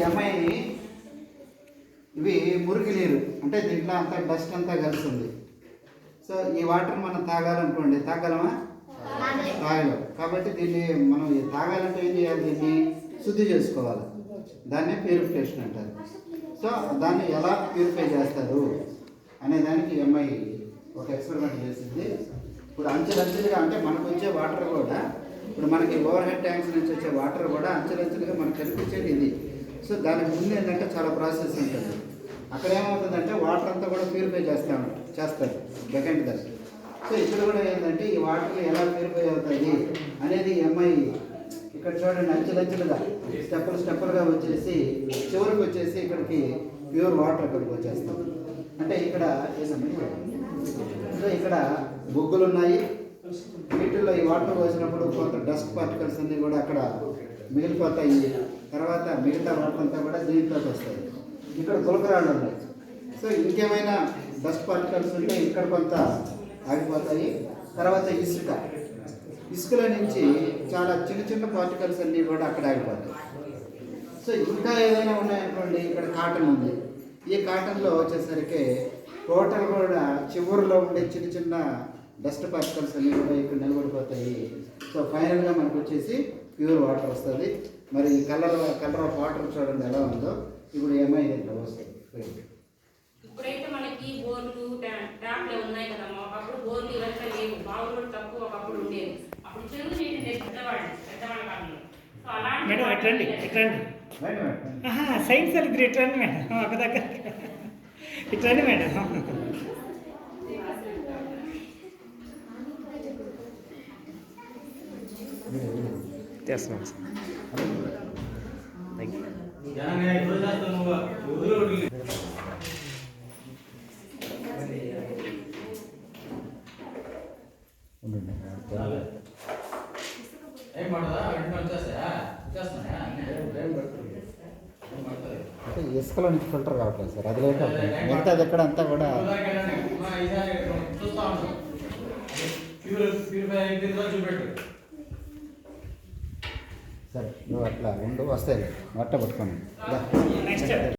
ఎంఐని ఇవి మురికి నీరు, అంటే దీంట్లో అంతా డస్ట్ అంతా కలుస్తుంది. సో ఈ వాటర్ మనం తాగాలనుకోండి, తాగలమా? తాగలేం. కాబట్టి దీన్ని మనం తాగాలంటే ఏం చేయాలి? దీన్ని శుద్ధి చేసుకోవాలి. దాన్ని ప్యూరిఫికేషన్ అంటారు. సో దాన్ని ఎలా ప్యూరిఫై చేస్తారు అనే దానికి ఎంఐ ఒక ఎక్స్పెరిమెంట్ చేసింది. ఇప్పుడు అంచెలంచెలుగా, అంటే మనకు వచ్చే వాటర్ కూడా, ఇప్పుడు మనకి ఓవర్ హెడ్ ట్యాంక్స్ నుంచి వచ్చే వాటర్ కూడా అంచెలంచెలుగా మనకు కనిపించేది ఇది. సో దానికి ముందు ఏంటంటే చాలా ప్రాసెస్ ఉంటుంది. అక్కడ ఏమవుతుందంటే వాటర్ అంతా కూడా ప్యూరిఫై చేస్తారు సెకండ్ దశ. సో ఇక్కడ కూడా ఏంటంటే ఈ వాటర్ ఎలా ప్యూరిఫై అవుతుంది అనేది ఎంఐ ఇక్కడ చూడండి, అంచెలంచెలుగా స్టెప్పులుగా వచ్చేసి చివరికి వచ్చేసి ఇక్కడికి ప్యూర్ వాటర్ ఇక్కడికి వచ్చేస్తాం. అంటే ఇక్కడ ఇక్కడ బొగ్గులు ఉన్నాయి. వీటిల్లో ఈ వాటర్ పోసినప్పుడు కొంత డస్ట్ పార్టికల్స్ అన్నీ కూడా అక్కడ మిగిలిపోతాయి. తర్వాత మిగతా వాటర్ అంతా కూడా దీంట్లోకి వస్తాయి. ఇక్కడ గులకరాళ్ళు ఉన్నాయి. సో ఇంకేమైనా డస్ట్ పార్టికల్స్ ఉంటే ఇక్కడ కొంత ఆగిపోతాయి. తర్వాత ఇసుకల నుంచి చాలా చిన్న చిన్న పార్టికల్స్ అన్నీ కూడా అక్కడ ఆగిపోతాయి. సో ఇంకా ఏదైనా ఉన్నాయనుకోండి, ఇక్కడ కాటన్ ఉంది. ఈ కాటన్లో వచ్చేసరికి టోటల్ కూడా చివరిలో ఉండే చిన్న చిన్న డస్ట్ పార్టికల్స్ అన్నీ కూడా ఇక్కడ నిలబడిపోతాయి. సో ఫైనల్గా మనకు వచ్చేసి ప్యూర్ వాటర్ వస్తుంది. మరి కలర్ ఆఫ్ వాటర్ చూడండి ఎలా ఉందో. ఇప్పుడు ఎంఐ దీంట్లో వస్తుంది. ఇప్పుడైతే మనకి బోర్లు ట్యాప్లు ఉన్నాయి కదా, ఒకప్పుడు బోర్లు ఇవంతా లేవు, బావులు కూడా తక్కువ ఒకప్పుడు ఉండేది. అప్పుడు చెరువు నీటిని పెద్దవాళ్ళ కాలంలో. సో అలాంటి మేడం ఎట్లండి సైన్స్ అది ఇట్లండి మేడం, ఒక దగ్గర ఇట్లండి మేడం. చేస్తున్నాం సార్. Thank you. అంటే ఇసుకలో నుంచి ఫిల్టర్ కావట్లేదు సార్, అది లేక మిగతాది ఎక్కడ అంతా కూడా సరే నువ్వు అట్లా ఉండు, వస్తాయి వట్ట పట్టుకోండి.